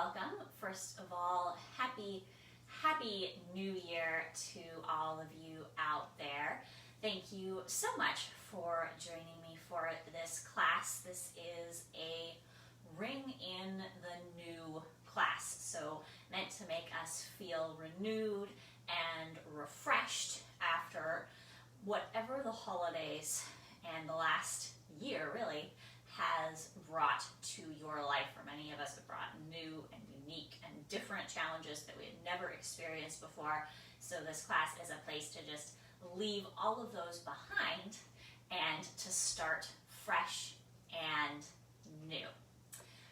welcome. First of all, happy New Year to all of you out there. Thank you so much for joining me for this class. This is a Ring in the New class, so meant to make us feel renewed and refreshed after whatever the holidays and the last year really has brought to your life. For many of us, it brought new and unique and different challenges that we had never experienced before. So this class is a place to just leave all of those behind and to start fresh and new.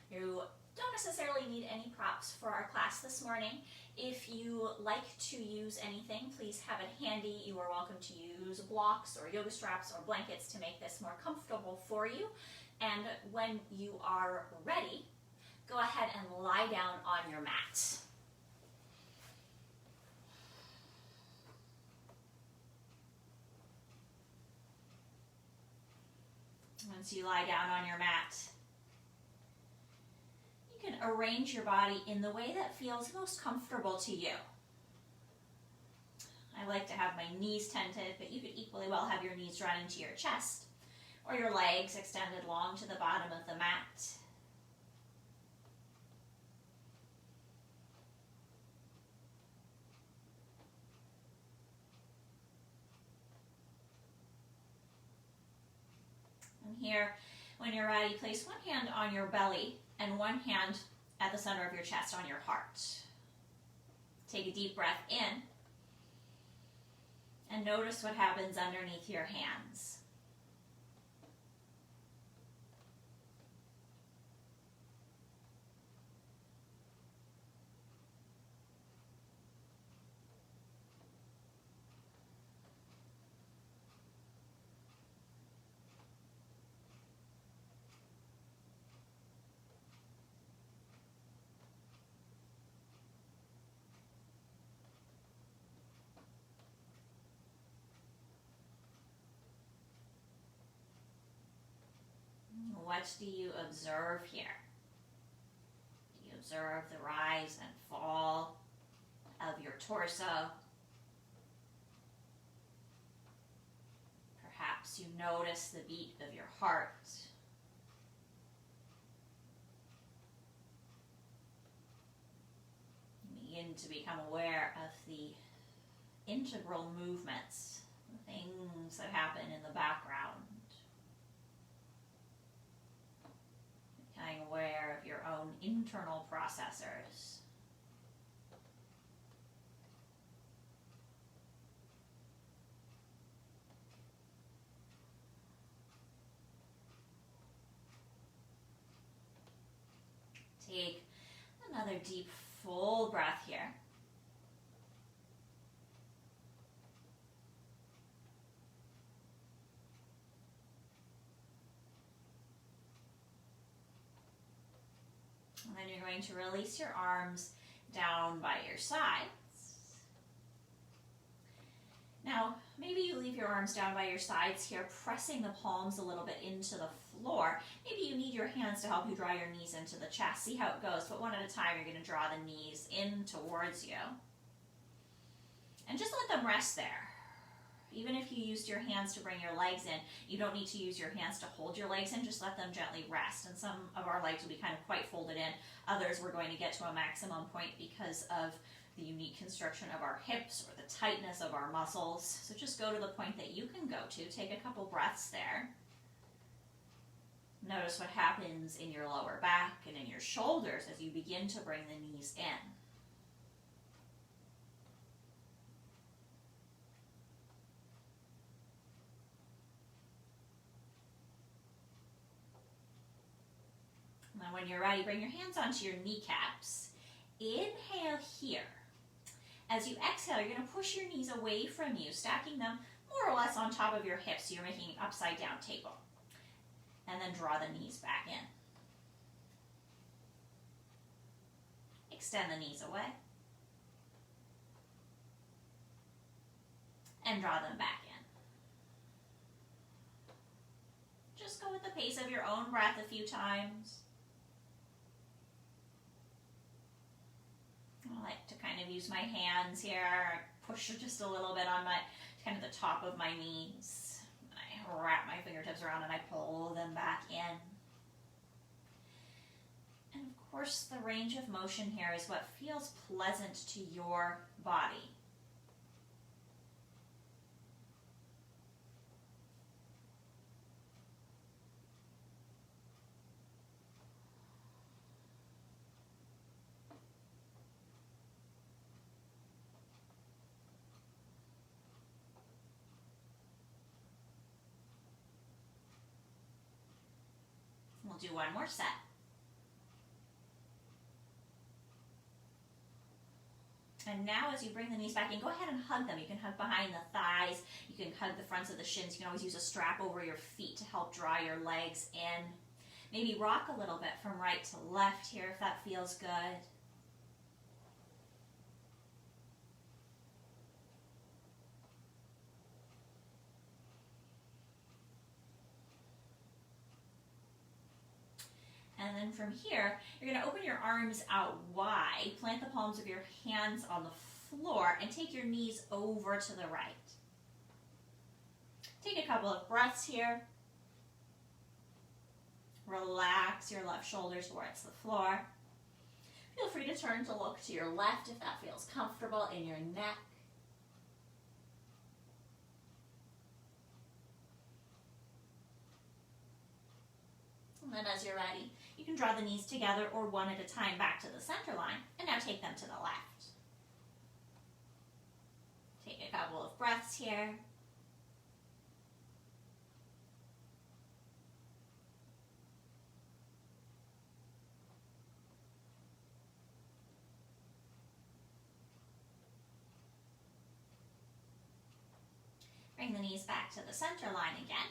You don't necessarily need any props for our class this morning. If you like to use anything, please have it handy. You are welcome to use blocks or yoga straps or blankets to make this more comfortable for you. And when you are ready, go ahead and lie down on your mat. Once you lie down on your mat, you can arrange your body in the way that feels most comfortable to you. I like to have my knees tented, but you could equally well have your knees drawn into your chest or your legs extended long to the bottom of the mat. And here, when you're ready, place one hand on your belly and one hand at the center of your chest on your heart. Take a deep breath in and notice what happens underneath your hands. What do you observe here? Do you observe the rise and fall of your torso? Perhaps you notice the beat of your heart. You begin to become aware of the integral movements, the things that happen in the background. Becoming aware of your own internal processors. Take another deep, full breath here. And then you're going to release your arms down by your sides. Now, maybe you leave your arms down by your sides here, pressing the palms a little bit into the floor. Maybe you need your hands to help you draw your knees into the chest. See how it goes, but one at a time you're going to draw the knees in towards you. And just let them rest there. Even if you used your hands to bring your legs in, you don't need to use your hands to hold your legs in, just let them gently rest. And some of our legs will be kind of quite folded in. Others we're going to get to a maximum point because of the unique construction of our hips or the tightness of our muscles. So just go to the point that you can go to. Take a couple breaths there. Notice what happens in your lower back and in your shoulders as you begin to bring the knees in. Now when you're ready, bring your hands onto your kneecaps. Inhale here. As you exhale, you're going to push your knees away from you, stacking them more or less on top of your hips, so you're making an upside down table. And then draw the knees back in. Extend the knees away. And draw them back in. Just go with the pace of your own breath a few times. kind of use my hands here, push just a little bit on my, kind of the top of my knees. I wrap my fingertips around and I pull them back in. And of course, the range of motion here is what feels pleasant to your body. We'll do one more set. And now as you bring the knees back in, go ahead and hug them. You can hug behind the thighs. You can hug the fronts of the shins. You can always use a strap over your feet to help draw your legs in. Maybe rock a little bit from right to left here if that feels good. And then from here, you're going to open your arms out wide, plant the palms of your hands on the floor, and take your knees over to the right. Take a couple of breaths here. Relax your left shoulder towards the floor. Feel free to turn to look to your left if that feels comfortable in your neck. And then as you're ready, you can draw the knees together or one at a time back to the center line, and now take them to the left. Take a couple of breaths here. Bring the knees back to the center line again.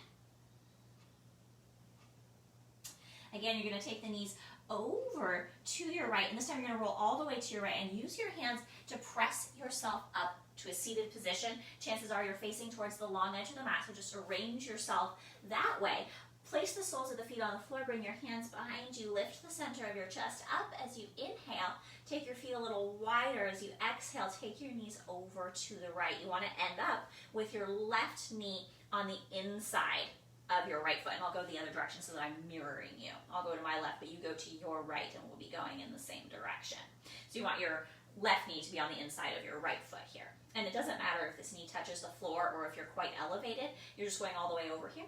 Again, you're going to take the knees over to your right, and this time you're going to roll all the way to your right and use your hands to press yourself up to a seated position. Chances are you're facing towards the long edge of the mat, so just arrange yourself that way. Place the soles of the feet on the floor, bring your hands behind you, lift the center of your chest up as you inhale. Take your feet a little wider as you exhale. Take your knees over to the right. You want to end up with your left knee on the inside of your right foot, and I'll go the other direction so that I'm mirroring you. I'll go to my left, but you go to your right, and we'll be going in the same direction. So you want your left knee to be on the inside of your right foot here. And it doesn't matter if this knee touches the floor or if you're quite elevated. You're just going all the way over here.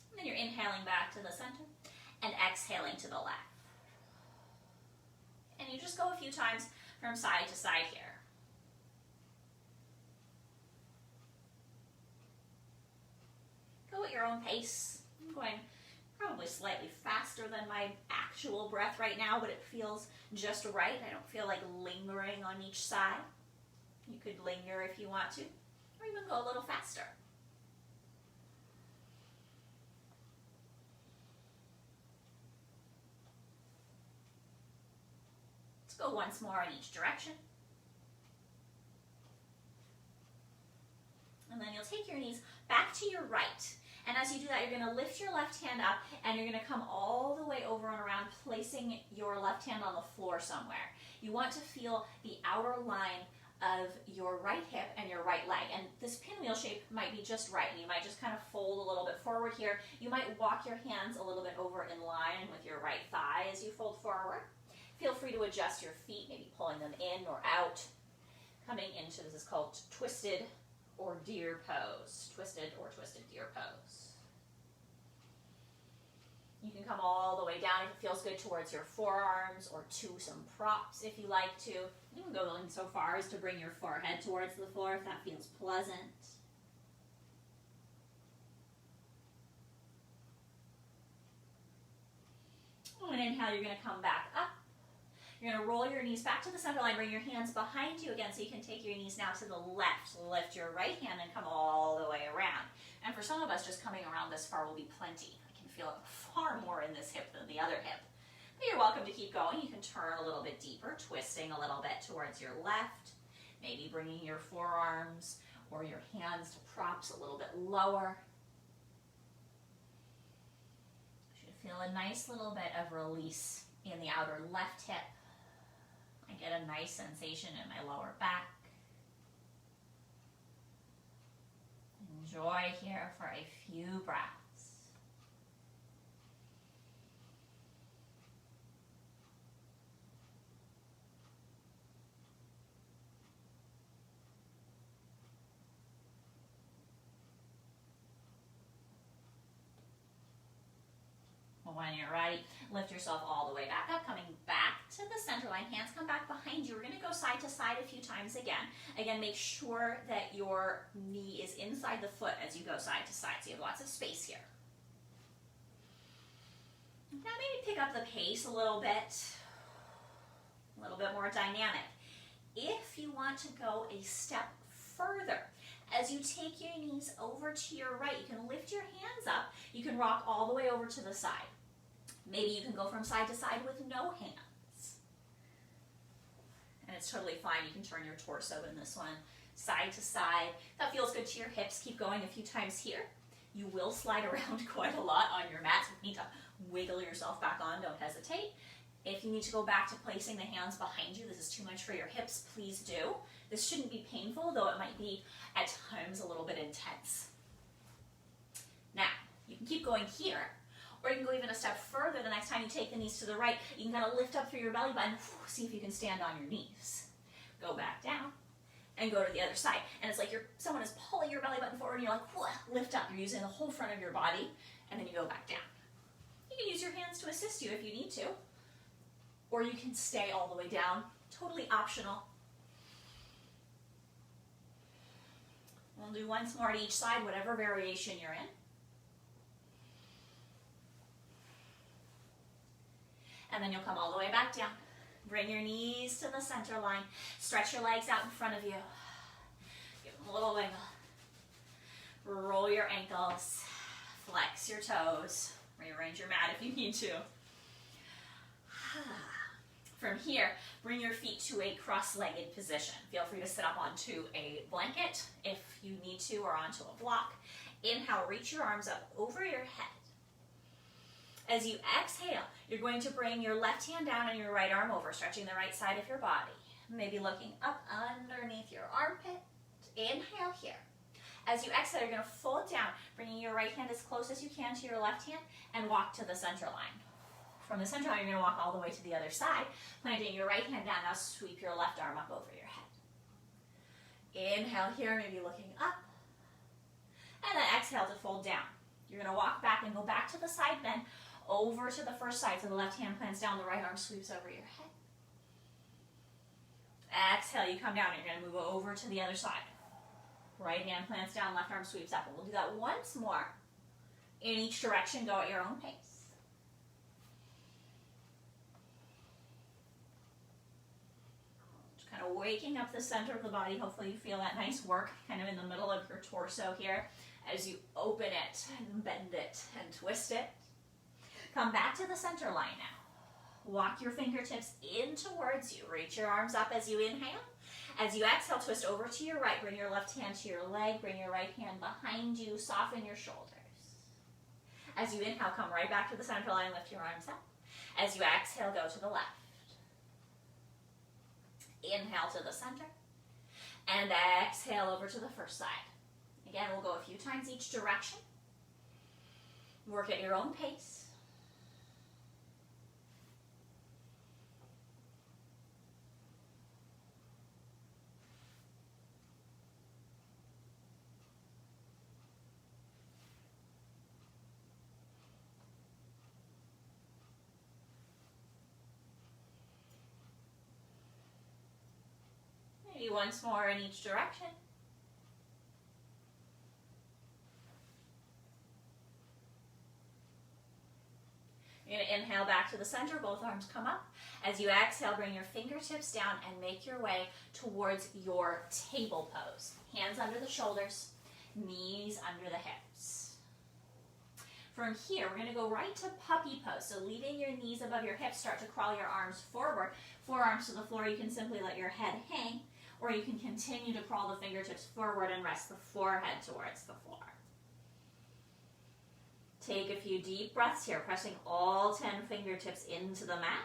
And then you're inhaling back to the center and exhaling to the left. And you just go a few times from side to side here. Go at your own pace. I'm going probably slightly faster than my actual breath right now, but it feels just right. I don't feel like lingering on each side. You could linger if you want to, or even go a little faster. Let's go once more in each direction. And then you'll take your knees back to your right. And as you do that, you're going to lift your left hand up and you're going to come all the way over and around, placing your left hand on the floor somewhere. You want to feel the outer line of your right hip and your right leg. And this pinwheel shape might be just right. You might just kind of fold a little bit forward here. You might walk your hands a little bit over in line with your right thigh as you fold forward. Feel free to adjust your feet, maybe pulling them in or out. Coming into, this is called twisted or deer pose. Twisted or twisted deer pose. You can come all the way down if it feels good towards your forearms or to some props if you like to. You can go in so far as to bring your forehead towards the floor if that feels pleasant. And inhale, you're going to come back up. You're going to roll your knees back to the center line, bring your hands behind you again so you can take your knees now to the left. Lift your right hand and come all the way around. And for some of us, just coming around this far will be plenty. I can feel it far more in this hip than the other hip. But you're welcome to keep going. You can turn a little bit deeper, twisting a little bit towards your left, maybe bringing your forearms or your hands to props a little bit lower. You should feel a nice little bit of release in the outer left hip. I get a nice sensation in my lower back. Enjoy here for a few breaths. When you're ready, lift yourself all the way back up, coming back to the center line. Hands come back behind you. We're going to go side to side a few times again. Again, make sure that your knee is inside the foot as you go side to side, so you have lots of space here. Now maybe pick up the pace a little bit more dynamic. If you want to go a step further, as you take your knees over to your right, you can lift your hands up. You can rock all the way over to the side. Maybe you can go from side to side with no hands. And it's totally fine. You can turn your torso in this one, side to side. That feels good to your hips. Keep going a few times here. You will slide around quite a lot on your mat, so if you need to wiggle yourself back on, don't hesitate. If you need to go back to placing the hands behind you, this is too much for your hips, please do. This shouldn't be painful, though it might be at times a little bit intense. Now, you can keep going here, or you can go even a step further. The next time you take the knees to the right, you can kind of lift up through your belly button, see if you can stand on your knees. Go back down, and go to the other side. And it's like someone is pulling your belly button forward, and you're like, lift up. You're using the whole front of your body, and then you go back down. You can use your hands to assist you if you need to, or you can stay all the way down, totally optional. We'll do once more at each side, whatever variation you're in. And then you'll come all the way back down. Bring your knees to the center line. Stretch your legs out in front of you. Give them a little wiggle. Roll your ankles. Flex your toes. Rearrange your mat if you need to. From here, bring your feet to a cross-legged position. Feel free to sit up onto a blanket if you need to, or onto a block. Inhale, reach your arms up over your head. As you exhale, you're going to bring your left hand down and your right arm over, stretching the right side of your body. Maybe looking up underneath your armpit. Inhale here. As you exhale, you're going to fold down, bringing your right hand as close as you can to your left hand, and walk to the center line. From the center line, you're going to walk all the way to the other side, planting your right hand down. Now sweep your left arm up over your head. Inhale here, maybe looking up. And then exhale to fold down. You're going to walk back and go back to the side bend, over to the first side. So the left hand plants down, the right arm sweeps over your head. Exhale, you come down. You're going to move over to the other side. Right hand plants down, left arm sweeps up. And we'll do that once more. In each direction, go at your own pace. Just kind of waking up the center of the body. Hopefully you feel that nice work kind of in the middle of your torso here as you open it and bend it and twist it. Come back to the center line now. Walk your fingertips in towards you. Reach your arms up as you inhale. As you exhale, twist over to your right. Bring your left hand to your leg. Bring your right hand behind you. Soften your shoulders. As you inhale, come right back to the center line. Lift your arms up. As you exhale, go to the left. Inhale to the center. And exhale over to the first side. Again, we'll go a few times each direction. Work at your own pace. Maybe once more in each direction. You're going to inhale back to the center, both arms come up. As you exhale, bring your fingertips down and make your way towards your table pose. Hands under the shoulders, knees under the hips. From here, we're going to go right to puppy pose. So leaving your knees above your hips, start to crawl your arms forward. Forearms to the floor, you can simply let your head hang, or you can continue to crawl the fingertips forward and rest the forehead towards the floor. Take a few deep breaths here, pressing all 10 fingertips into the mat.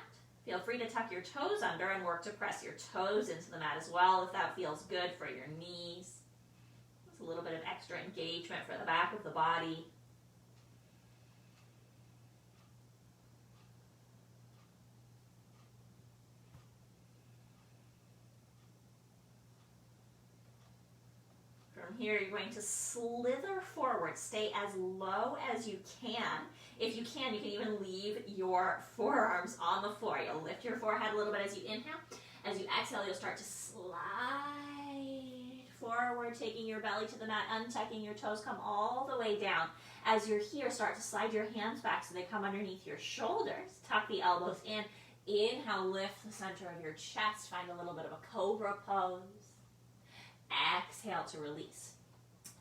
Feel free to tuck your toes under and work to press your toes into the mat as well if that feels good for your knees. It's a little bit of extra engagement for the back of the body. From here, you're going to slither forward. Stay as low as you can. If you can even leave your forearms on the floor. You'll lift your forehead a little bit as you inhale. As you exhale, you'll start to slide forward, taking your belly to the mat, untucking your toes, come all the way down. As you're here, start to slide your hands back so they come underneath your shoulders. Tuck the elbows in. Inhale, lift the center of your chest. Find a little bit of a cobra pose. Exhale to release.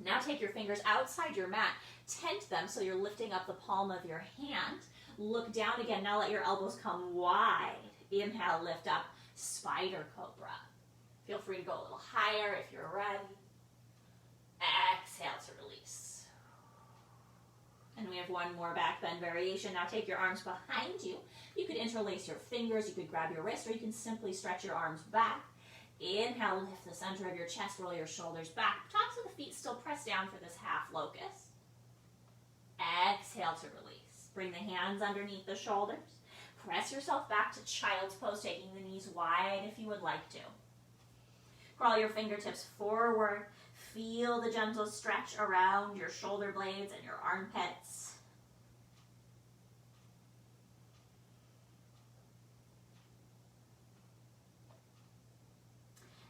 Now take your fingers outside your mat, tent them so you're lifting up the palm of your hand. Look down again. Now let your elbows come wide. Inhale, lift up, spider cobra. Feel free to go a little higher if you're ready. Exhale to release. And we have one more back bend variation. Now take your arms behind you. You could interlace your fingers, you could grab your wrist, or you can simply stretch your arms back. Inhale, lift the center of your chest, roll your shoulders back. Tops of the feet still press down for this half locust. Exhale to release. Bring the hands underneath the shoulders. Press yourself back to child's pose, taking the knees wide if you would like to. Crawl your fingertips forward. Feel the gentle stretch around your shoulder blades and your armpits.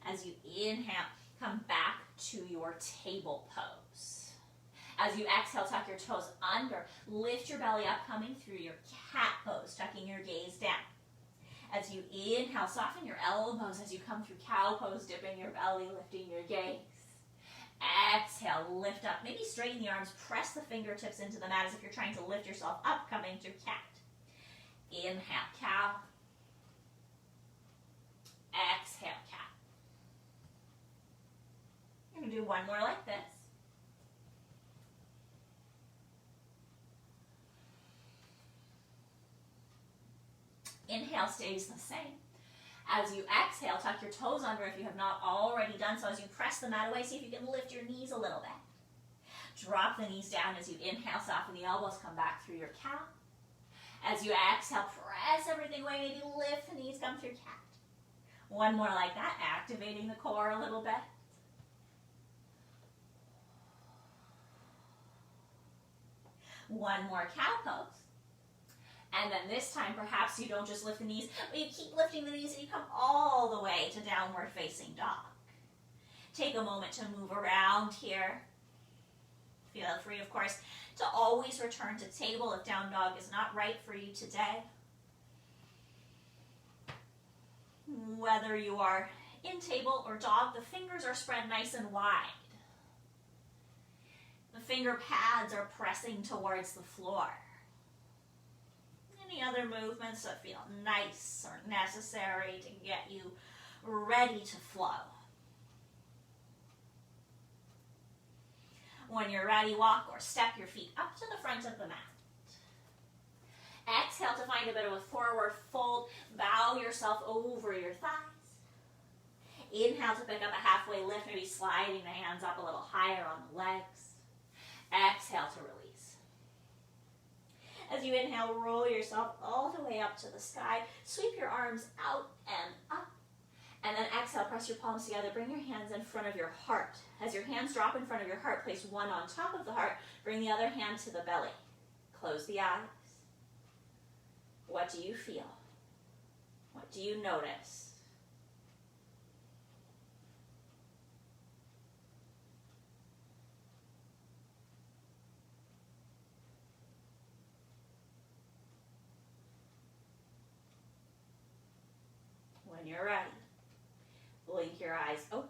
As you inhale, come back to your table pose. As you exhale, tuck your toes under. Lift your belly up, coming through your cat pose, tucking your gaze down. As you inhale, soften your elbows as you come through cow pose, dipping your belly, lifting your gaze. Exhale, lift up. Maybe straighten the arms, press the fingertips into the mat as if you're trying to lift yourself up, coming through cat. Inhale, cow. Exhale, cat. You're going to do one more like this. Inhale stays the same. As you exhale, tuck your toes under if you have not already done so. As you press the mat away, see if you can lift your knees a little bit. Drop the knees down as you inhale, soften the elbows, come back through your cow. As you exhale, press everything away, maybe lift the knees, come through cat. One more like that, activating the core a little bit. One more cow pose. And then this time, perhaps you don't just lift the knees, but you keep lifting the knees and you come all the way to downward facing dog. Take a moment to move around here. Feel free, of course, to always return to table if down dog is not right for you today. Whether you are in table or dog, the fingers are spread nice and wide. The finger pads are pressing towards the floor. Any other movements that feel nice or necessary to get you ready to flow. When you're ready, walk or step your feet up to the front of the mat. Exhale to find a bit of a forward fold. Bow yourself over your thighs. Inhale to pick up a halfway lift, maybe sliding the hands up a little higher on the legs. Exhale to release. As you inhale, roll yourself all the way up to the sky. Sweep your arms out and up. And then exhale, press your palms together. Bring your hands in front of your heart. As your hands drop in front of your heart, place one on top of the heart. Bring the other hand to the belly. Close the eyes. What do you feel? What do you notice? When you're ready, blink your eyes open.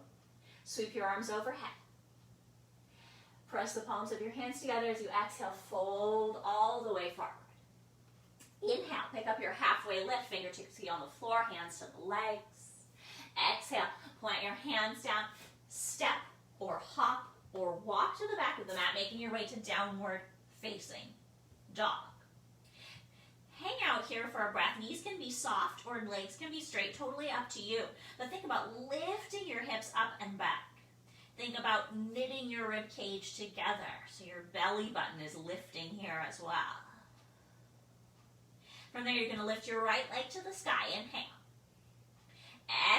Sweep your arms overhead. Press the palms of your hands together as you exhale, fold all the way forward. Inhale, pick up your halfway lift, fingertips on the floor, hands to the legs. Exhale, plant your hands down, step or hop or walk to the back of the mat, making your way to downward facing dog. hang out here for a breath. Knees can be soft or legs can be straight, totally up to you. But think about lifting your hips up and back. Think about knitting your rib cage together so your belly button is lifting here as well. From there, you're going to lift your right leg to the sky. Inhale.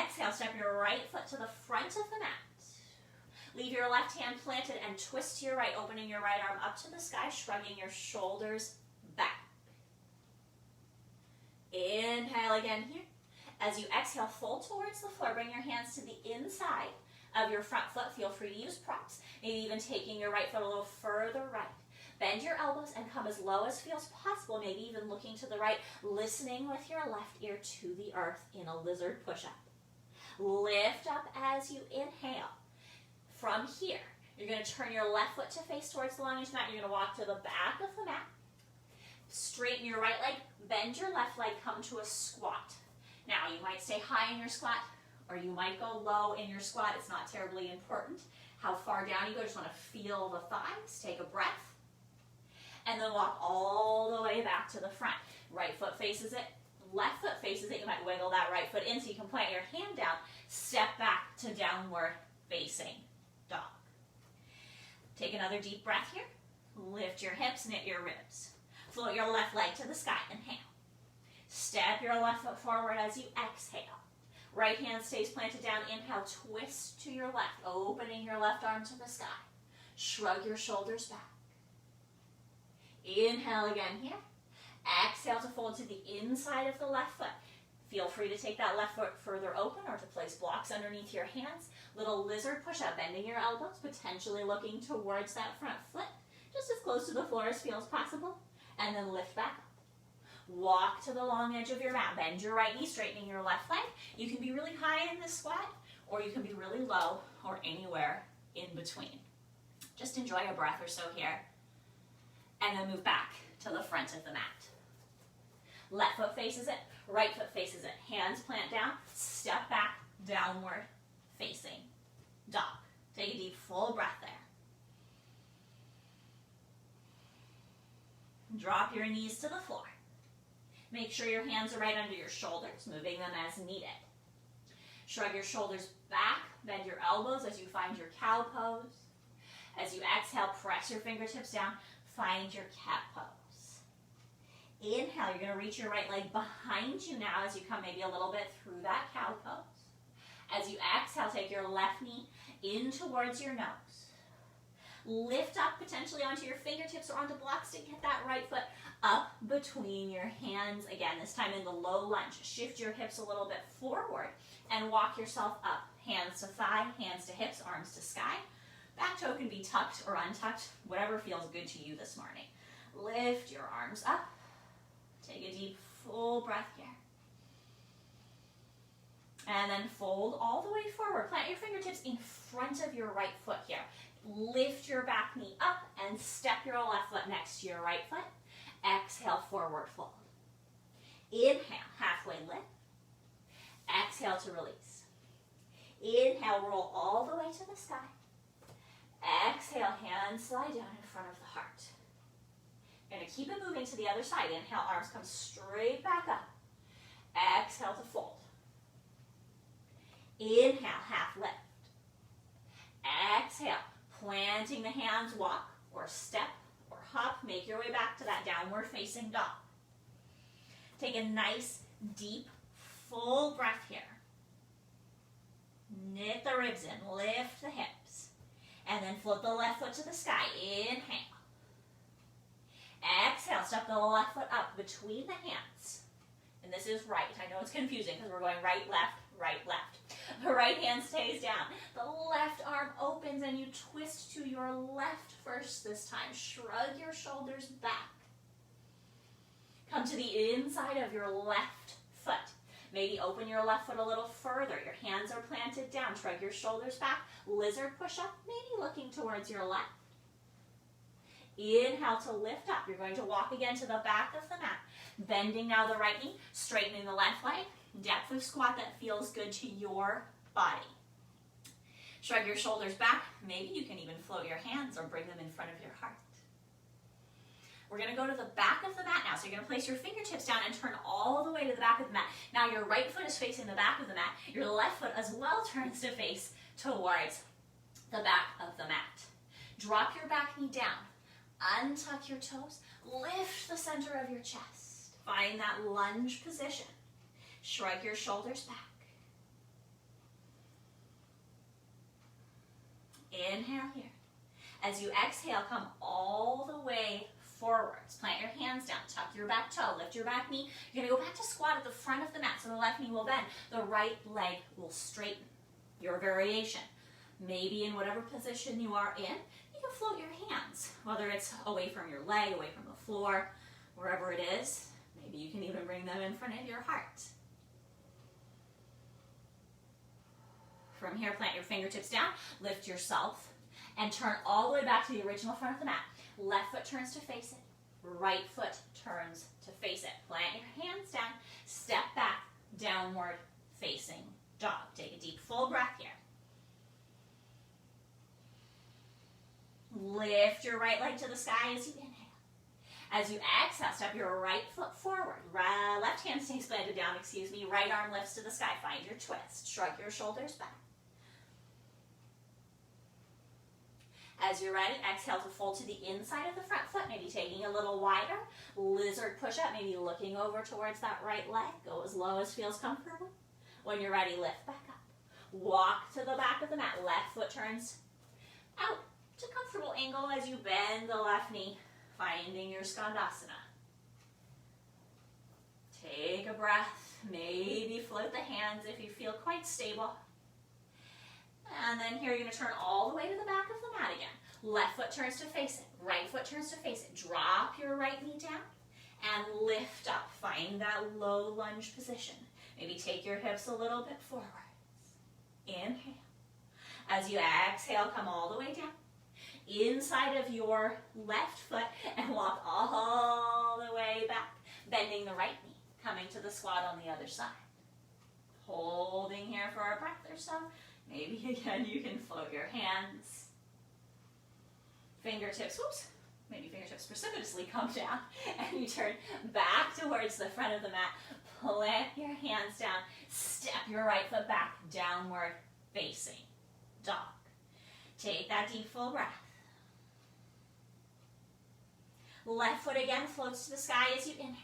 Exhale, step your right foot to the front of the mat. Leave your left hand planted and twist to your right, opening your right arm up to the sky, shrugging your shoulders back. Inhale again here. As you exhale, fold towards the floor. Bring your hands to the inside of your front foot. Feel free to use props. Maybe even taking your right foot a little further right. Bend your elbows and come as low as feels possible, maybe even looking to the right, listening with your left ear to the earth in a lizard push-up. Lift up as you inhale. From here, you're going to turn your left foot to face towards the long edge mat. You're going to walk to the back of the mat. Straighten your right leg, bend your left leg, come to a squat. Now, you might stay high in your squat, or you might go low in your squat. It's not terribly important how far down you go. Just want to feel the thighs. Take a breath. And then walk all the way back to the front. Right foot faces it, left foot faces it. You might wiggle that right foot in so you can plant your hand down. Step back to downward facing dog. Take another deep breath here. Lift your hips, knit your ribs. Float your left leg to the sky. Inhale. Step your left foot forward as you exhale. Right hand stays planted down. Inhale, twist to your left, opening your left arm to the sky. Shrug your shoulders back. Inhale again here. Exhale to fold to the inside of the left foot. Feel free to take that left foot further open or to place blocks underneath your hands. Little lizard push-up, bending your elbows, potentially looking towards that front foot, just as close to the floor as feels possible. And then lift back up. Walk to the long edge of your mat. Bend your right knee, straightening your left leg. You can be really high in this squat, or you can be really low, or anywhere in between. Just enjoy a breath or so here. And then move back to the front of the mat. Left foot faces it, right foot faces it. Hands plant down, step back, downward facing dog. Take a deep, full breath there. Drop your knees to the floor. Make sure your hands are right under your shoulders, moving them as needed. Shrug your shoulders back, bend your elbows as you find your cow pose. As you exhale, press your fingertips down. Find your cat pose. Inhale, you're going to reach your right leg behind you now as you come maybe a little bit through that cow pose. As you exhale, take your left knee in towards your nose. Lift up potentially onto your fingertips or onto blocks to get that right foot up between your hands. Again, this time in the low lunge. Shift your hips a little bit forward and walk yourself up. Hands to thigh, hands to hips, arms to sky. Back toe can be tucked or untucked, whatever feels good to you this morning. Lift your arms up. Take a deep, full breath here. And then fold all the way forward. Plant your fingertips in front of your right foot here. Lift your back knee up and step your left foot next to your right foot. Exhale, forward fold. Inhale, halfway lift. Exhale to release. Inhale, roll all the way to the sky. Exhale, hands slide down in front of the heart. You're going to keep it moving to the other side. Inhale, arms come straight back up. Exhale to fold. Inhale, half lift. Exhale, planting the hands, walk or step or hop. Make your way back to that downward facing dog. Take a nice, deep, full breath here. Knit the ribs in, lift the hips. And then float the left foot to the sky. Inhale. Exhale, step the left foot up between the hands. And this is right. I know it's confusing because we're going right, left, right, left. The right hand stays down. The left arm opens and you twist to your left first this time. Shrug your shoulders back. Come to the inside of your left foot. Maybe open your left foot a little further. Your hands are planted down. Shrug your shoulders back. Lizard push up, maybe looking towards your left. Inhale to lift up. You're going to walk again to the back of the mat. Bending now the right knee, straightening the left leg. Depth of squat that feels good to your body. Shrug your shoulders back. Maybe you can even float your hands or bring them in front of your heart. We're going to go to the back of the mat now. So you're going to place your fingertips down and turn all the way to the back of the mat. Now your right foot is facing the back of the mat. Your left foot as well turns to face towards the back of the mat. Drop your back knee down. Untuck your toes. Lift the center of your chest. Find that lunge position. Shrug your shoulders back. Inhale here. As you exhale, come all the way forwards. Plant your hands down. Tuck your back toe. Lift your back knee. You're going to go back to squat at the front of the mat, so the left knee will bend. The right leg will straighten. Your variation. Maybe in whatever position you are in, you can float your hands, whether it's away from your leg, away from the floor, wherever it is. Maybe you can even bring them in front of your heart. From here, plant your fingertips down, lift yourself, and turn all the way back to the original front of the mat. Left foot turns to face it. Right foot turns to face it. Plant your hands down, step back, downward facing dog. Take a deep, full breath here. Lift your right leg to the sky as you inhale. As you exhale, step your right foot forward. Left hand stays planted down, right arm lifts to the sky. Find your twist. Shrug your shoulders back. As you're ready, exhale to fold to the inside of the front foot, maybe taking a little wider. Lizard push-up, maybe looking over towards that right leg. Go as low as feels comfortable. When you're ready, lift back up. Walk to the back of the mat. Left foot turns out to comfortable angle as you bend the left knee, finding your Skandasana. Take a breath. Maybe float the hands if you feel quite stable. And then here you're going to turn all the way to the back of the mat again. Left foot turns to face it. Right foot turns to face it. Drop your right knee down and lift up. Find that low lunge position. Maybe take your hips a little bit forwards. Inhale. As you exhale, come all the way down. Inside of your left foot and walk all the way back. Bending the right knee. Coming to the squat on the other side. Holding here for a breath or so. Maybe again you can float your hands. Fingertips, maybe fingertips precipitously come down and you turn back towards the front of the mat. Plant your hands down. Step your right foot back, downward facing dog. Take that deep full breath. Left foot again floats to the sky as you inhale.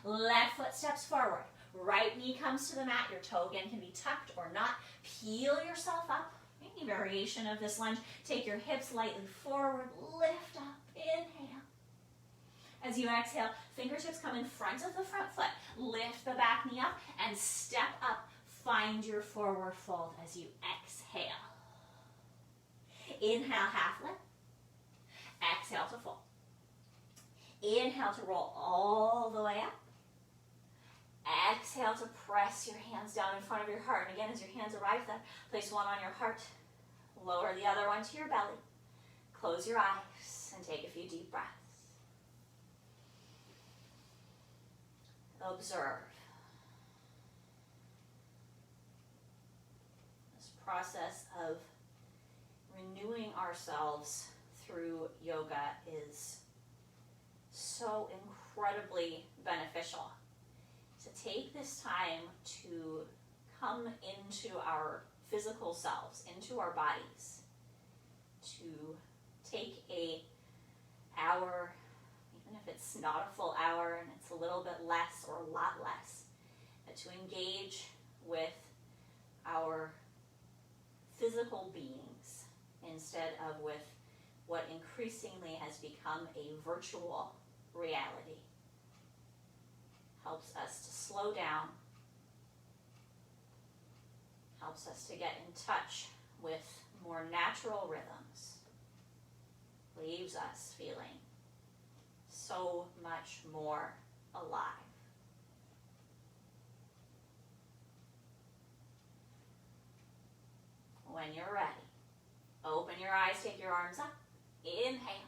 Left foot steps forward. Right knee comes to the mat. Your toe again can be tucked or not. Peel yourself up. Any variation of this lunge. Take your hips lightly forward. Lift up. Inhale. As you exhale, fingertips come in front of the front foot. Lift the back knee up and step up. Find your forward fold as you exhale. Inhale, half lift. Exhale to fold. Inhale to roll all the way up. Exhale to press your hands down in front of your heart. And again, as your hands arrive there, place one on your heart. Lower the other one to your belly. Close your eyes and take a few deep breaths. Observe this process of renewing ourselves through yoga is so incredibly beneficial. To take this time to come into our physical selves, into our bodies, to take an hour, even if it's not a full hour and it's a little bit less or a lot less, but to engage with our physical beings instead of with what increasingly has become a virtual reality. Helps us to slow down, helps us to get in touch with more natural rhythms, leaves us feeling so much more alive. When you're ready, open your eyes, take your arms up, inhale.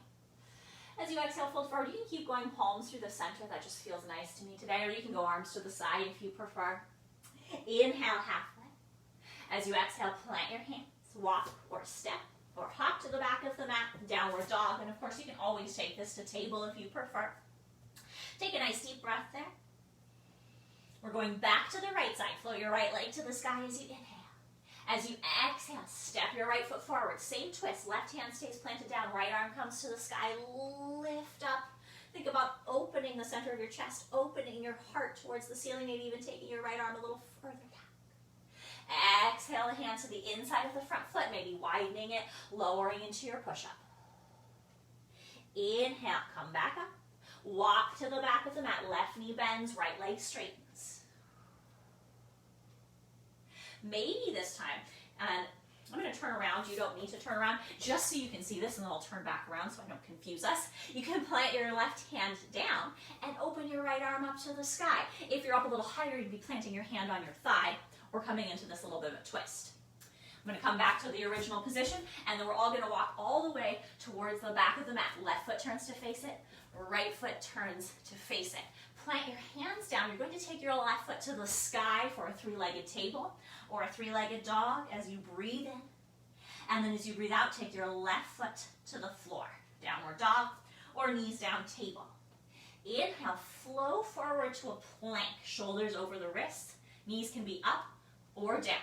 As you exhale, fold forward. You can keep going palms through the center. That just feels nice to me today. Or you can go arms to the side if you prefer. Inhale, halfway. As you exhale, plant your hands. Walk or step or hop to the back of the mat, downward dog. And of course, you can always take this to table if you prefer. Take a nice deep breath there. We're going back to the right side. Float your right leg to the sky as you inhale. As you exhale, step your right foot forward. Same twist. Left hand stays planted down. Right arm comes to the sky. Lift up. Think about opening the center of your chest, opening your heart towards the ceiling, maybe even taking your right arm a little further down. Exhale the hand to the inside of the front foot, maybe widening it, lowering into your push-up. Inhale, come back up. Walk to the back of the mat. Left knee bends, right leg straightens. Maybe this time, and I'm going to turn around. You don't need to turn around, just so you can see this, and then I'll turn back around so I don't confuse us. You can plant your left hand down and open your right arm up to the sky. If you're up a little higher, you'd be planting your hand on your thigh or coming into this little bit of a twist. I'm going to come back to the original position, and then we're all going to walk all the way towards the back of the mat. Left foot turns to face it, right foot turns to face it. Plant your hands down. You're going to take your left foot to the sky for a three-legged table or a three-legged dog as you breathe in. And then as you breathe out, take your left foot to the floor. Downward dog or knees down table. Inhale, flow forward to a plank. Shoulders over the wrists. Knees can be up or down.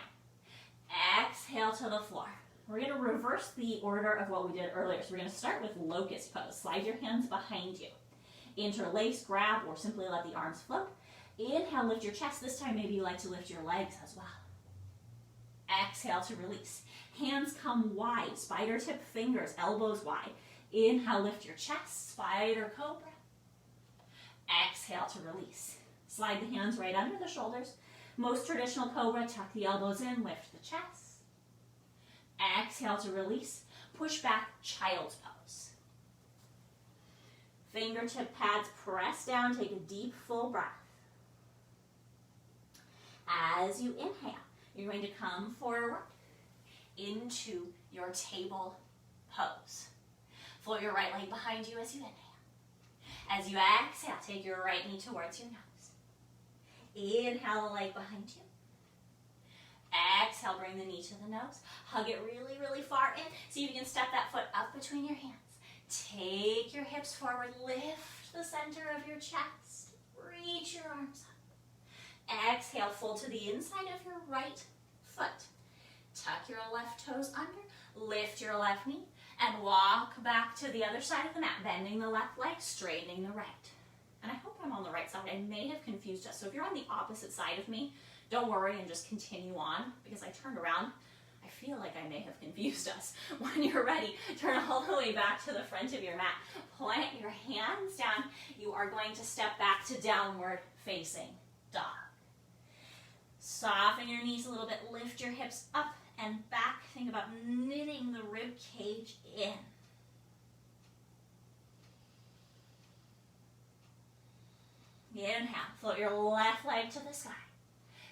Exhale to the floor. We're going to reverse the order of what we did earlier. So we're going to start with locust pose. Slide your hands behind you. Interlace, grab, or simply let the arms float. Inhale, lift your chest. This time, maybe you like to lift your legs as well. Exhale to release. Hands come wide, spider tip fingers, elbows wide. Inhale, lift your chest, spider cobra. Exhale to release. Slide the hands right under the shoulders. Most traditional cobra, tuck the elbows in, lift the chest. Exhale to release. Push back, child's pose. Fingertip pads press down, take a deep, full breath. As you inhale, you're going to come forward into your table pose. Float your right leg behind you as you inhale. As you exhale, take your right knee towards your nose. Inhale the leg behind you. Exhale, bring the knee to the nose. Hug it really, really far in. See if you can step that foot up between your hands. Take your hips forward. Lift the center of your chest. Reach your arms up. Exhale, fold to the inside of your right foot. Tuck your left toes under. Lift your left knee. And walk back to the other side of the mat. Bending the left leg, straightening the right. And I hope I'm on the right side. I may have confused us. So if you're on the opposite side of me, don't worry and just continue on, because I turned around. I feel like I may have confused us. When you're ready, turn all the way back to the front of your mat. Plant your hands down. You are going to step back to downward facing dog. Soften your knees a little bit. Lift your hips up and back. Think about knitting the rib cage in. Inhale, float your left leg to the sky.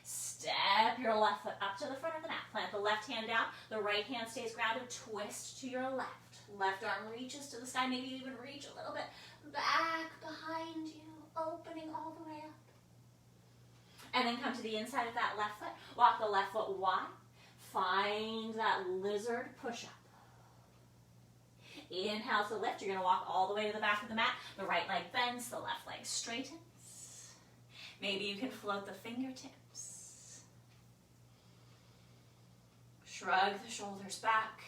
Step your left foot up to the front of the mat. Plant the left hand down. The right hand stays grounded. Twist to your left. Left arm reaches to the sky. Maybe you even reach a little bit back behind you, opening all the way up. And then come to the inside of that left foot. Walk the left foot wide. Find that lizard push-up. Inhale to lift. You're going to walk all the way to the back of the mat. The right leg bends. The left leg straightens. Maybe you can float the fingertips. Shrug the shoulders back.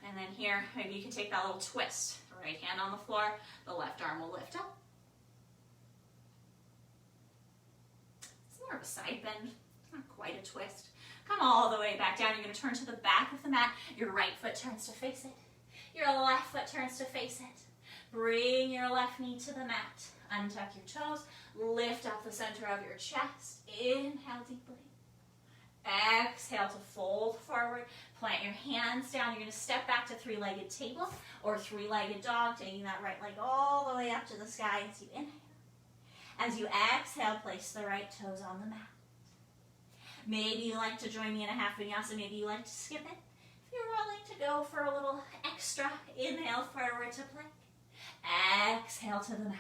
And then here, maybe you can take that little twist. The right hand on the floor. The left arm will lift up. It's more of a side bend. Not quite a twist. Come all the way back down. You're going to turn to the back of the mat. Your right foot turns to face it. Your left foot turns to face it. Bring your left knee to the mat. Untuck your toes. Lift up the center of your chest. Inhale deeply. Exhale to fold forward. Plant your hands down. You're going to step back to three-legged table or three-legged dog, taking that right leg all the way up to the sky as you inhale. As you exhale, place the right toes on the mat. Maybe you like to join me in a half vinyasa. Maybe you like to skip it. If you're willing to go for a little extra, inhale forward to plank. Exhale to the mat.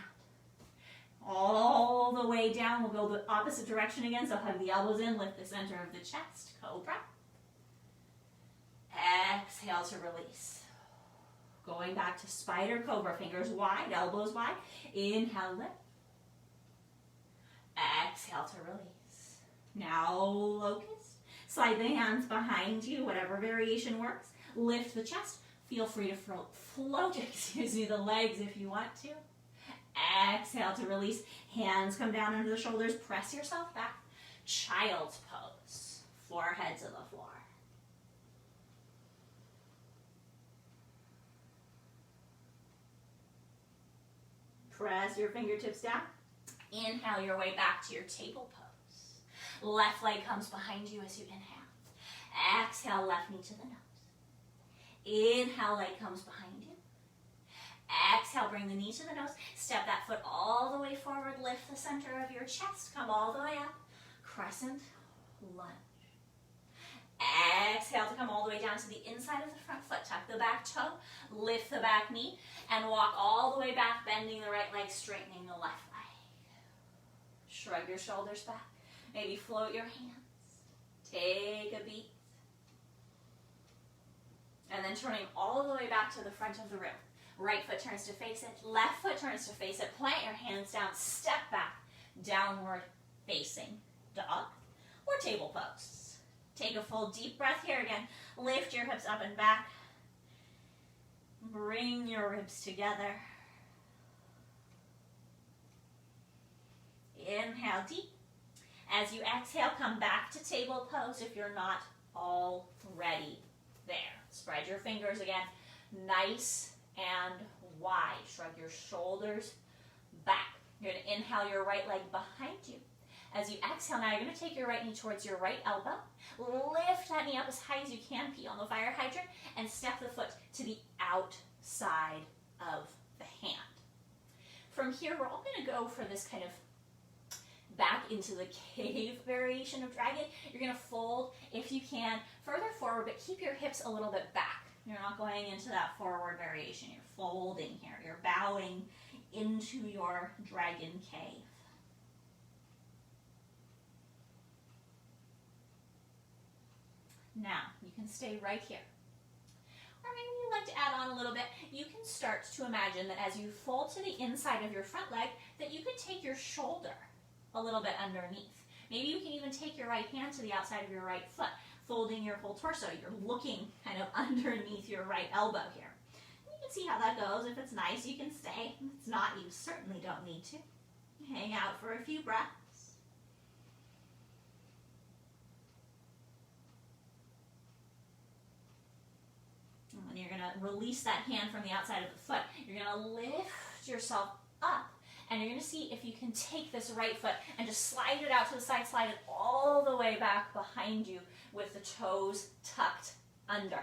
All the way down. We'll go the opposite direction again. So hug the elbows in, lift the center of the chest. Cobra. Exhale to release. Going back to spider cobra, fingers wide, elbows wide. Inhale, lift. Exhale to release. Now locust. Slide the hands behind you, whatever variation works. Lift the chest. Feel free to float the legs if you want to. Exhale to release. Hands come down under the shoulders. Press yourself back. Child's pose. Forehead to the floor. Press your fingertips down. Inhale your way back to your table pose. Left leg comes behind you as you inhale. Exhale, left knee to the nose. Inhale, leg comes behind you. Exhale, bring the knee to the nose. Step that foot all the way forward. Lift the center of your chest. Come all the way up. Crescent lunge. Exhale to come all the way down to the inside of the front foot. Tuck the back toe. Lift the back knee. And walk all the way back, bending the right leg, straightening the left leg. Shrug your shoulders back. Maybe float your hands. Take a beat. And then turning all the way back to the front of the room. Right foot turns to face it. Left foot turns to face it. Plant your hands down. Step back. Downward facing dog or table pose. Take a full deep breath here again. Lift your hips up and back. Bring your ribs together. Inhale deep. As you exhale, come back to table pose if you're not already there. Spread your fingers again, nice and wide. Shrug your shoulders back. You're going to inhale your right leg behind you. As you exhale, now you're going to take your right knee towards your right elbow. Lift that knee up as high as you can, pee on the fire hydrant, and step the foot to the outside of the hand. From here, we're all going to go for this kind of back into the cave variation of dragon. You're going to fold, if you can, further forward, but keep your hips a little bit back. You're not going into that forward variation. You're folding here. You're bowing into your dragon cave. Now, you can stay right here. Or maybe you'd like to add on a little bit. You can start to imagine that as you fold to the inside of your front leg, that you could take your shoulder a little bit underneath. Maybe you can even take your right hand to the outside of your right foot, folding your whole torso. You're looking kind of underneath your right elbow here. You can see how that goes. If it's nice, you can stay. If it's not, you certainly don't need to. Hang out for a few breaths. And when you're going to release that hand from the outside of the foot, you're going to lift yourself up. And you're going to see if you can take this right foot and just slide it out to the side, slide it all the way back behind you with the toes tucked under.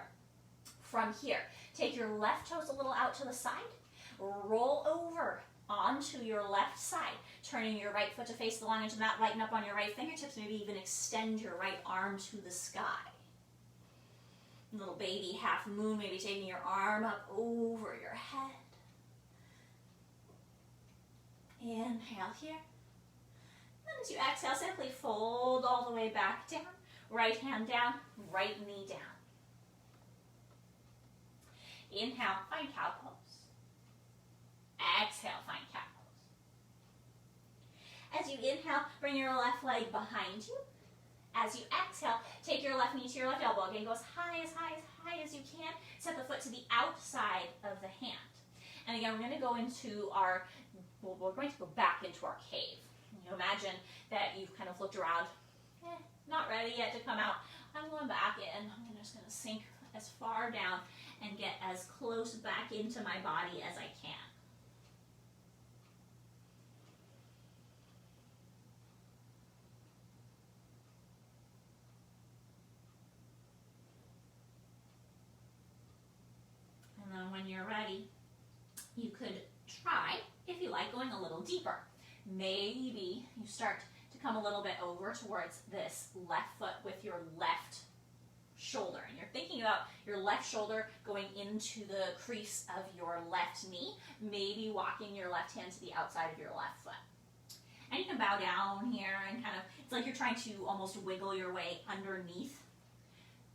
From here, take your left toes a little out to the side, roll over onto your left side, turning your right foot to face the long edge of the mat, lighten up on your right fingertips, maybe even extend your right arm to the sky. Little baby half moon, maybe taking your arm up over your head. Inhale here. And as you exhale, simply fold all the way back down. Right hand down, right knee down. Inhale, find cow pose. Exhale, find cow pose. As you inhale, bring your left leg behind you. As you exhale, take your left knee to your left elbow. Again, go as high as you can. Set the foot to the outside of the hand. And again, we're going to go into our, we're going to go back into our cave. You imagine that you've kind of looked around, not ready yet to come out. I'm going back in. I'm just going to sink as far down and get as close back into my body as I can. And then when you're ready, you could try, if you like, going a little deeper. Maybe you start to come a little bit over towards this left foot with your left shoulder. And you're thinking about your left shoulder going into the crease of your left knee, maybe walking your left hand to the outside of your left foot. And you can bow down here and kind of, it's like you're trying to almost wiggle your way underneath,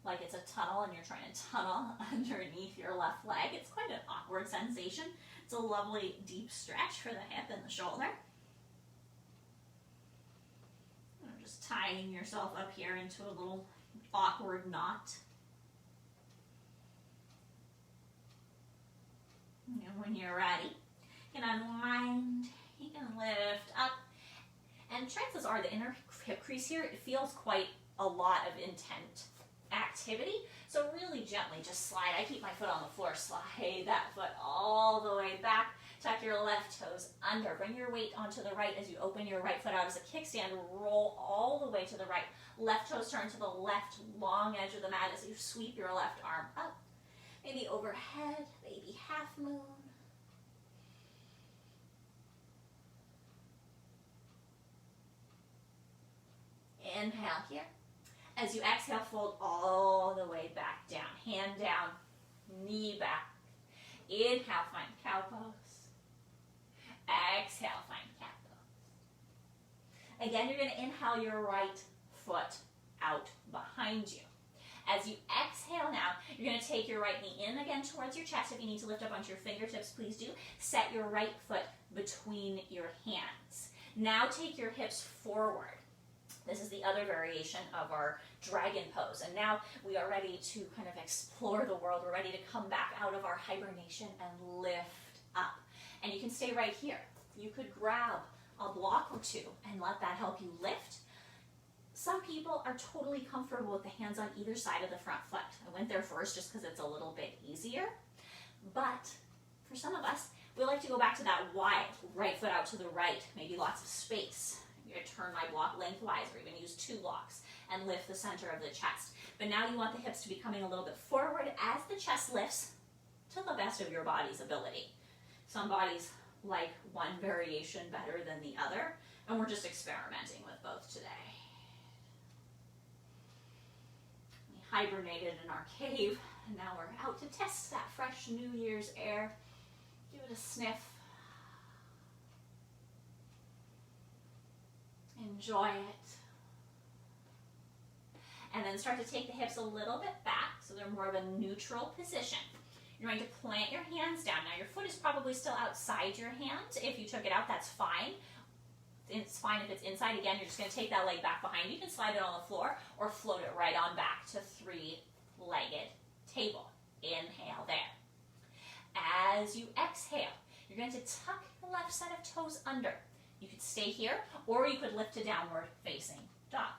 like it's a tunnel and you're trying to tunnel underneath your left leg. It's quite an awkward sensation. It's a lovely deep stretch for the hip and the shoulder. And just tying yourself up here into a little awkward knot. And when you're ready, you can unwind, you can lift up. And chances are the inner hip crease here, it feels quite a lot of intent activity. So really gently just slide. I keep my foot on the floor. Slide that foot all the way back. Tuck your left toes under. Bring your weight onto the right as you open your right foot out as a kickstand. Roll all the way to the right. Left toes turn to the left long edge of the mat as you sweep your left arm up. Maybe overhead, maybe half moon. Inhale here. As you exhale, fold all the way back down. Hand down, knee back. Inhale, find cow pose. Exhale, find cat pose. Again, you're going to inhale your right foot out behind you. As you exhale now, you're going to take your right knee in again towards your chest. If you need to lift up onto your fingertips, please do. Set your right foot between your hands. Now take your hips forward. This is the other variation of our dragon pose. And now we are ready to kind of explore the world. We're ready to come back out of our hibernation and lift up. And you can stay right here. You could grab a block or two and let that help you lift. Some people are totally comfortable with the hands on either side of the front foot. I went there first just because it's a little bit easier. But for some of us, we like to go back to that wide right foot out to the right, maybe lots of space. You're going to turn my block lengthwise or even use two blocks and lift the center of the chest. But now you want the hips to be coming a little bit forward as the chest lifts to the best of your body's ability. Some bodies like one variation better than the other, and we're just experimenting with both today. We hibernated in our cave, and now we're out to test that fresh New Year's air. Give it a sniff. Enjoy it. And then start to take the hips a little bit back so they're more of a neutral position. You're going to plant your hands down. Now your foot is probably still outside your hand. If you took it out, that's fine. It's fine if it's inside. Again, you're just going to take that leg back behind. You can slide it on the floor or float it right on back to three-legged table. Inhale there. As you exhale, you're going to tuck the left set of toes under. You could stay here, or you could lift to downward facing dog.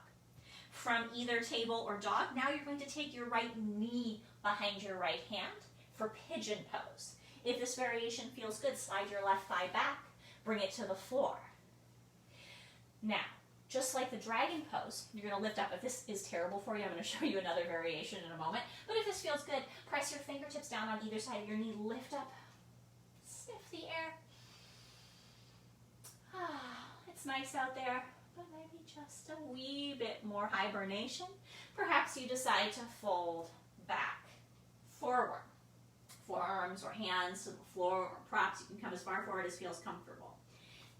From either table or dog, now you're going to take your right knee behind your right hand for pigeon pose. If this variation feels good, slide your left thigh back, bring it to the floor. Now, just like the dragon pose, you're going to lift up. If this is terrible for you, I'm going to show you another variation in a moment. But if this feels good, press your fingertips down on either side of your knee, lift up, sniff the air. It's nice out there, but maybe just a wee bit more hibernation. Perhaps you decide to fold back, forward. Forearms or hands to the floor or props. You can come as far forward as feels comfortable.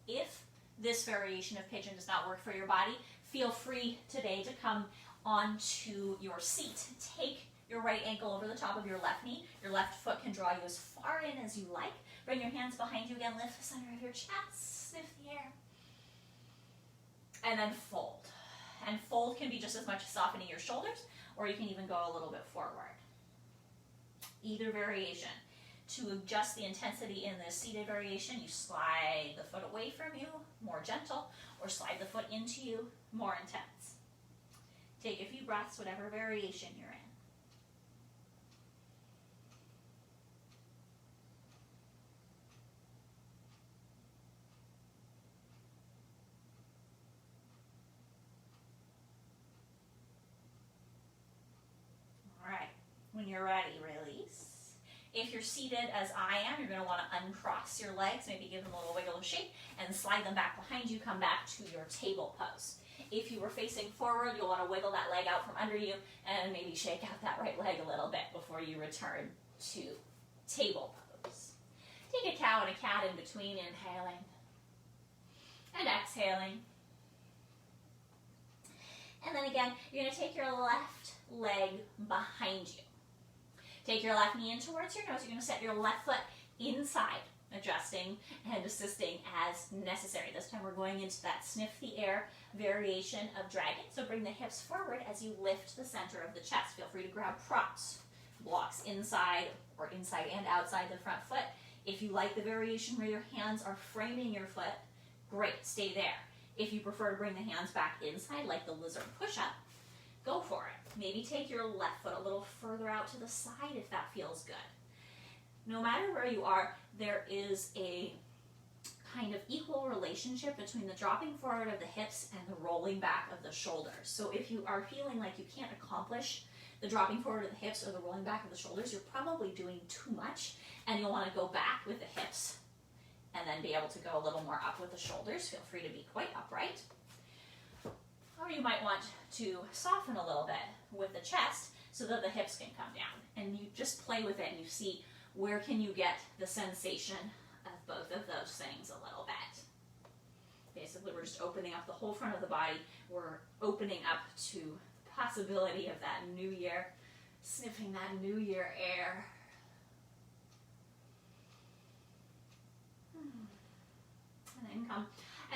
If this variation of pigeon does not work for your body, feel free today to come onto your seat. Take your right ankle over the top of your left knee. Your left foot can draw you as far in as you like. Bring your hands behind you again. Lift the center of your chest. Sniff the air. And then fold. And fold can be just as much softening your shoulders, or you can even go a little bit forward. Either variation. To adjust the intensity in the seated variation, you slide the foot away from you, more gentle, or slide the foot into you, more intense. Take a few breaths, whatever variation you're in. When you're ready, release. If you're seated as I am, you're going to want to uncross your legs, maybe give them a little wiggle of shake, and slide them back behind you. Come back to your table pose. If you were facing forward, you'll want to wiggle that leg out from under you and maybe shake out that right leg a little bit before you return to table pose. Take a cow and a cat in between, inhaling and exhaling. And then again, you're going to take your left leg behind you. Take your left knee in towards your nose. You're going to set your left foot inside, adjusting and assisting as necessary. This time we're going into that sniff the air variation of dragon. So bring the hips forward as you lift the center of the chest. Feel free to grab props, blocks inside or inside and outside the front foot. If you like the variation where your hands are framing your foot, great, stay there. If you prefer to bring the hands back inside like the lizard push-up, go for it. Maybe take your left foot a little further out to the side if that feels good. No matter where you are, there is a kind of equal relationship between the dropping forward of the hips and the rolling back of the shoulders. So if you are feeling like you can't accomplish the dropping forward of the hips or the rolling back of the shoulders, you're probably doing too much, and you'll want to go back with the hips and then be able to go a little more up with the shoulders. Feel free to be quite upright. Or you might want to soften a little bit with the chest so that the hips can come down. And you just play with it and you see where can you get the sensation of both of those things a little bit. Basically, we're just opening up the whole front of the body. We're opening up to the possibility of that new year, sniffing that new year air. And then come,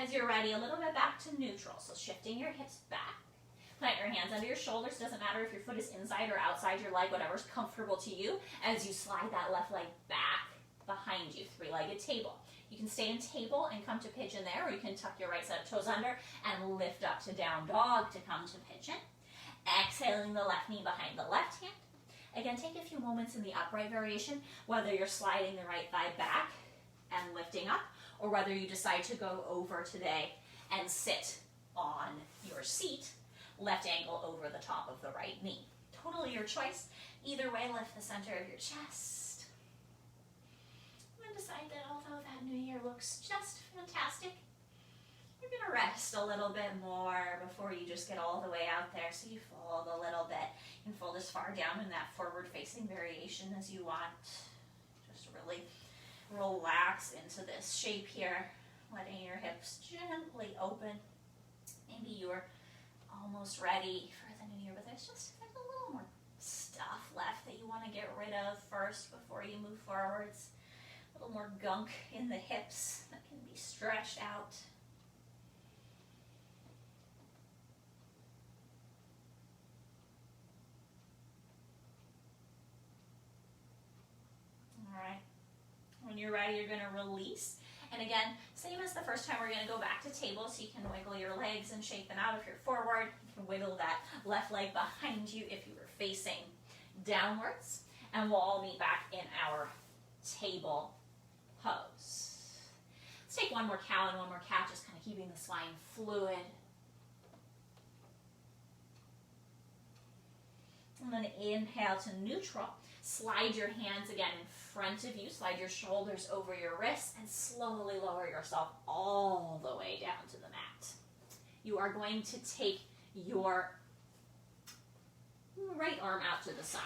as you're ready, a little bit back to neutral. So shifting your hips back. Plant your hands under your shoulders. Doesn't matter if your foot is inside or outside your leg, whatever's comfortable to you. As you slide that left leg back behind you, three-legged table. You can stay in table and come to pigeon there, or you can tuck your right set of toes under and lift up to down dog to come to pigeon. Exhaling the left knee behind the left hand. Again, take a few moments in the upright variation, whether you're sliding the right thigh back and lifting up, or whether you decide to go over today and sit on your seat, left ankle over the top of the right knee. Totally your choice. Either way, lift the center of your chest. And decide that although that new year looks just fantastic, you're going to rest a little bit more before you just get all the way out there. So you fold a little bit. You can fold as far down in that forward-facing variation as you want. Just really relax into this shape here, letting your hips gently open. Maybe you're almost ready for the new year, but there's a little more stuff left that you want to get rid of first before you move forwards. A little more gunk in the hips that can be stretched out. All right. When you're ready, you're going to release. And again, same as the first time, we're going to go back to table so you can wiggle your legs and shake them out. If you're forward, you can wiggle that left leg behind you if you were facing downwards. And we'll all meet back in our table pose. Let's take one more cow and one more cat, just kind of keeping the spine fluid. And then inhale to neutral. Slide your hands again in front of you. Slide your shoulders over your wrists and slowly lower yourself all the way down to the mat. You are going to take your right arm out to the side.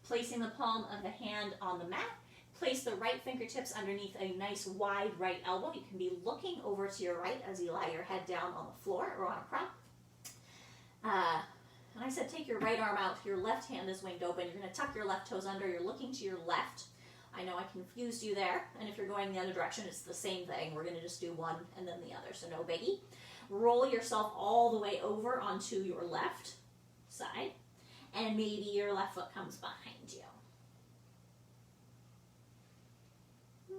Placing the palm of the hand on the mat, place the right fingertips underneath a nice wide right elbow. You can be looking over to your right as you lie your head down on the floor or on a prop. And I said take your right arm out, your left hand is winged open. You're going to tuck your left toes under, you're looking to your left. I know I confused you there, and if you're going the other direction, it's the same thing. We're going to just do one and then the other, so no biggie. Roll yourself all the way over onto your left side, and maybe your left foot comes behind you.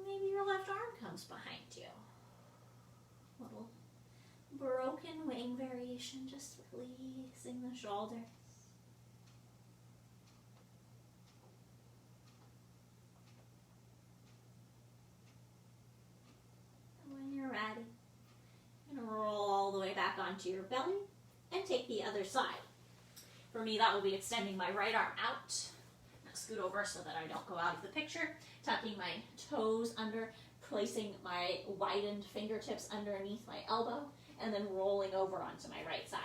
Maybe your left arm comes behind you. Little broken wing variation, just releasing the shoulders. And when you're ready, you're going to roll all the way back onto your belly and take the other side. For me, that will be extending my right arm out. Now scoot over so that I don't go out of the picture. Tucking my toes under, placing my widened fingertips underneath my elbow, and then rolling over onto my right side.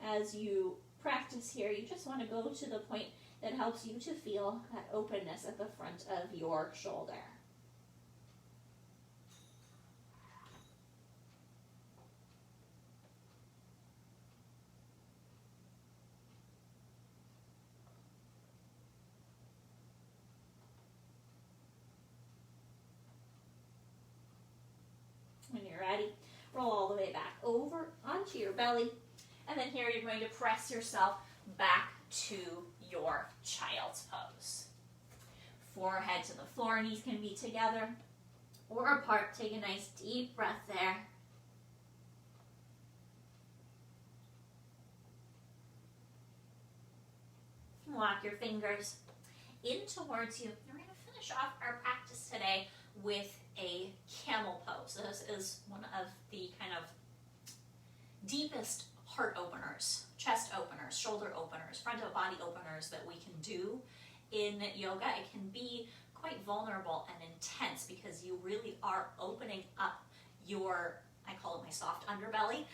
As you practice here, you just want to go to the point that helps you to feel that openness at the front of your shoulder. onto your belly. And then here you're going to press yourself back to your child's pose. Forehead to the floor, knees can be together or apart. Take a nice deep breath there. Walk your fingers in towards you. We're going to finish off our practice today with a camel pose. This is one of the kind of deepest heart openers, chest openers, shoulder openers, front of body openers that we can do in yoga. It can be quite vulnerable and intense because you really are opening up your, I call it my soft underbelly,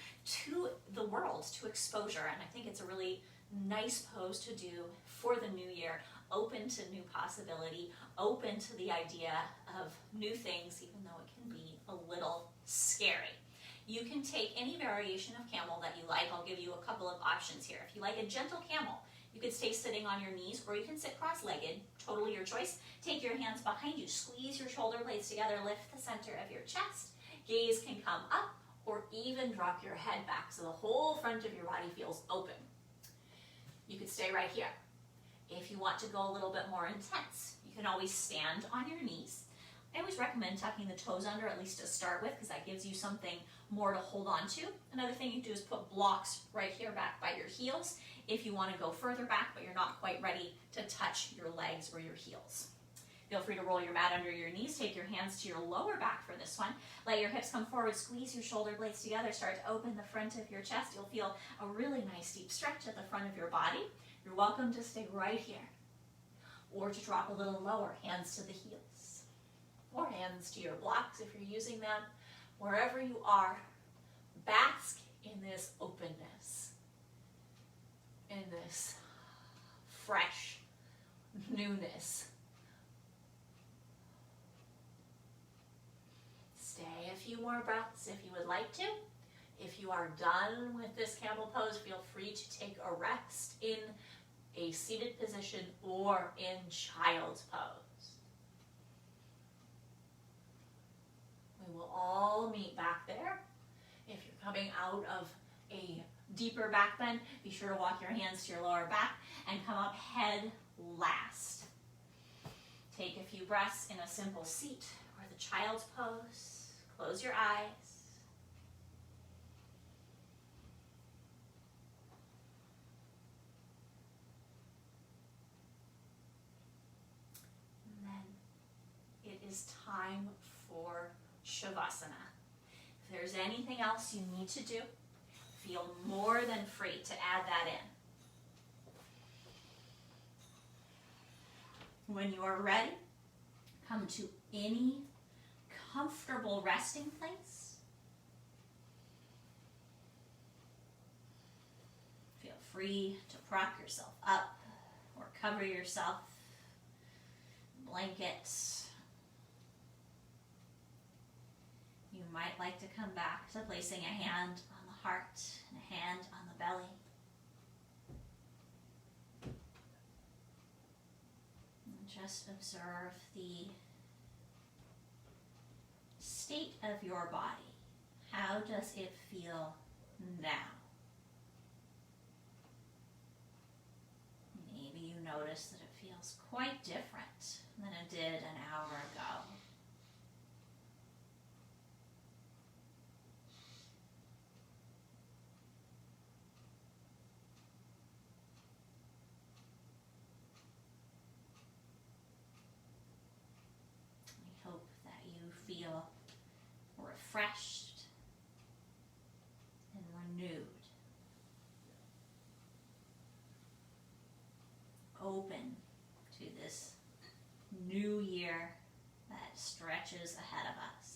to the world, to exposure. And I think it's a really nice pose to do for the new year, open to new possibility, open to the idea of new things, even though it can be a little scary. You can take any variation of camel that you like. I'll give you a couple of options here. If you like a gentle camel, you could stay sitting on your knees, or you can sit cross-legged, totally your choice. Take your hands behind you, squeeze your shoulder blades together, lift the center of your chest. Gaze can come up, or even drop your head back so the whole front of your body feels open. You could stay right here. If you want to go a little bit more intense, you can always stand on your knees. I always recommend tucking the toes under, at least to start with, because that gives you something more to hold on to. Another thing you can do is put blocks right here back by your heels if you want to go further back, but you're not quite ready to touch your legs or your heels. Feel free to roll your mat under your knees. Take your hands to your lower back for this one. Let your hips come forward. Squeeze your shoulder blades together. Start to open the front of your chest. You'll feel a really nice deep stretch at the front of your body. You're welcome to stay right here, or to drop a little lower, hands to the heels, or hands to your blocks if you're using them. Wherever you are, bask in this openness, in this fresh newness. Stay a few more breaths if you would like to. If you are done with this camel pose, feel free to take a rest in a seated position or in child's pose. We will all meet back there. If you're coming out of a deeper back bend, be sure to walk your hands to your lower back and come up head last. Take a few breaths in a simple seat or the child's pose. Close your eyes. And then it is time for Shavasana. If there's anything else you need to do, feel more than free to add that in. When you are ready, come to any comfortable resting place. Feel free to prop yourself up or cover yourself, blankets. You might like to come back to placing a hand on the heart and a hand on the belly. And just observe the state of your body. How does it feel now? Maybe you notice that it feels quite different than it did an hour ago. I hope that you feel refreshed and renewed, open to this new year that stretches ahead of us.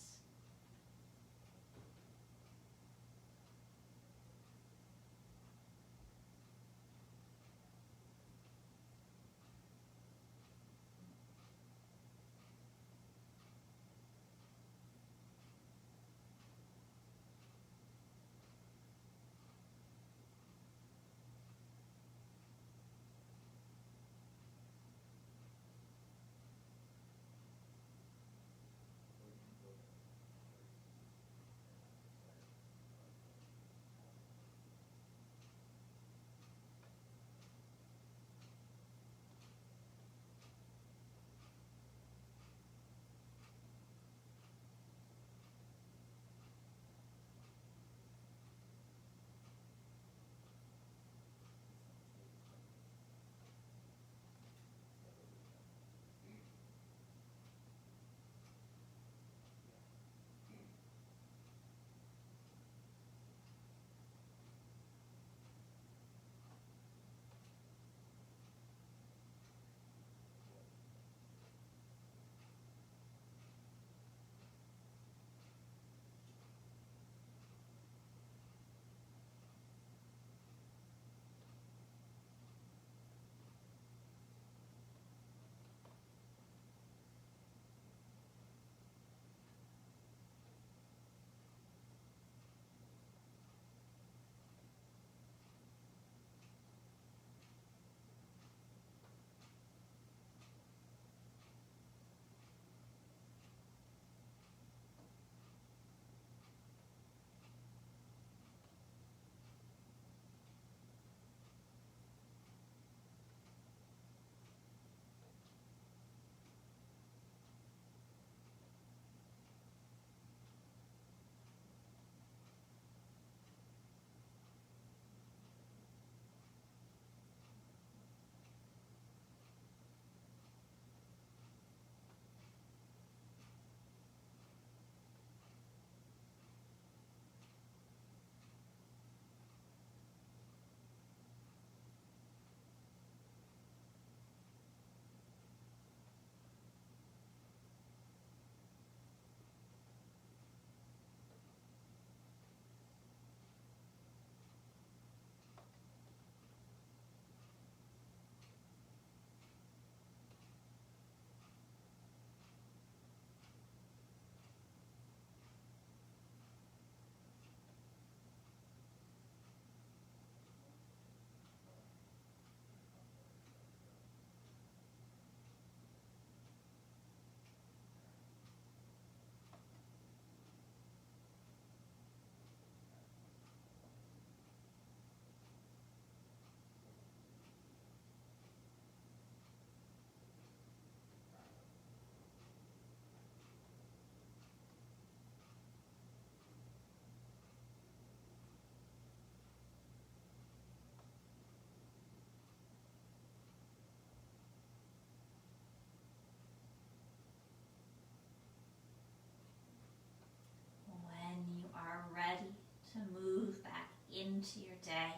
into your day,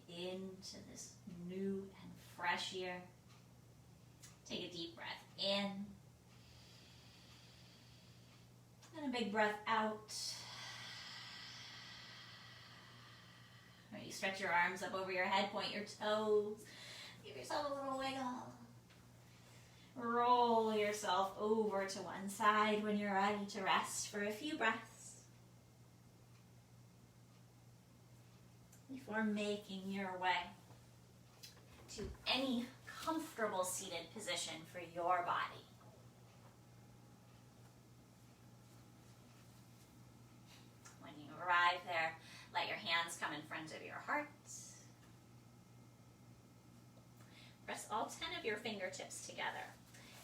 into this new and fresh year. Take a deep breath in and a big breath out. You stretch your arms up over your head, point your toes, give yourself a little wiggle. Roll yourself over to one side when you're ready to rest for a few breaths before making your way to any comfortable seated position for your body. When you arrive there, let your hands come in front of your heart. Press all 10 of your fingertips together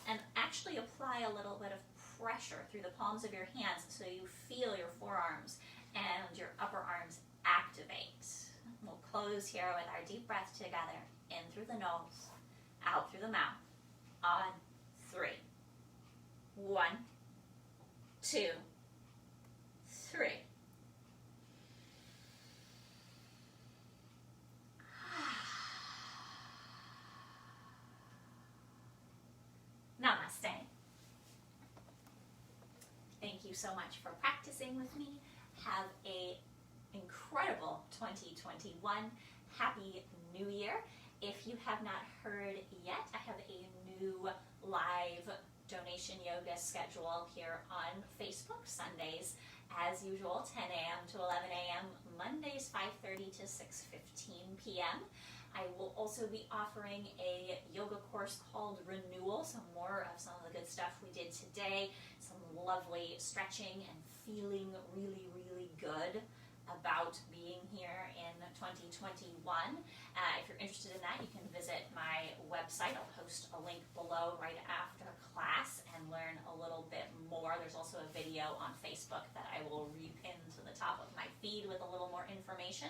and actually apply a little bit of pressure through the palms of your hands so you feel your forearms and your upper arms activate. We'll close here with our deep breath together. In through the nose, out through the mouth. On 3. 1, 2, 3. Namaste. Thank you so much for practicing with me. Have an incredible 2021. Happy New Year. If you have not heard yet, I have a new live donation yoga schedule here on Facebook, Sundays as usual, 10 a.m. to 11 a.m., Mondays 5:30 to 6:15 p.m. I will also be offering a yoga course called Renewal, so more of some of the good stuff we did today, some lovely stretching and feeling really, really good about being here in 2021. If you're interested in that, you can visit my website. I'll post a link below right after class and learn a little bit more. There's also a video on Facebook that I will repin to the top of my feed with a little more information.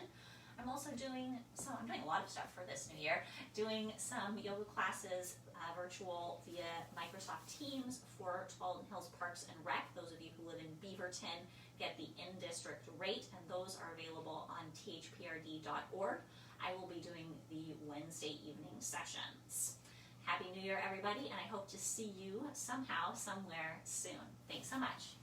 I'm also doing a lot of stuff for this new year, doing some yoga classes virtual via Microsoft Teams for Spalding Hills Parks and Rec. Those of you who live in Beaverton get the in-district rate, and those are available on thprd.org. I will be doing the Wednesday evening sessions. Happy New Year, everybody, and I hope to see you somehow, somewhere soon. Thanks so much.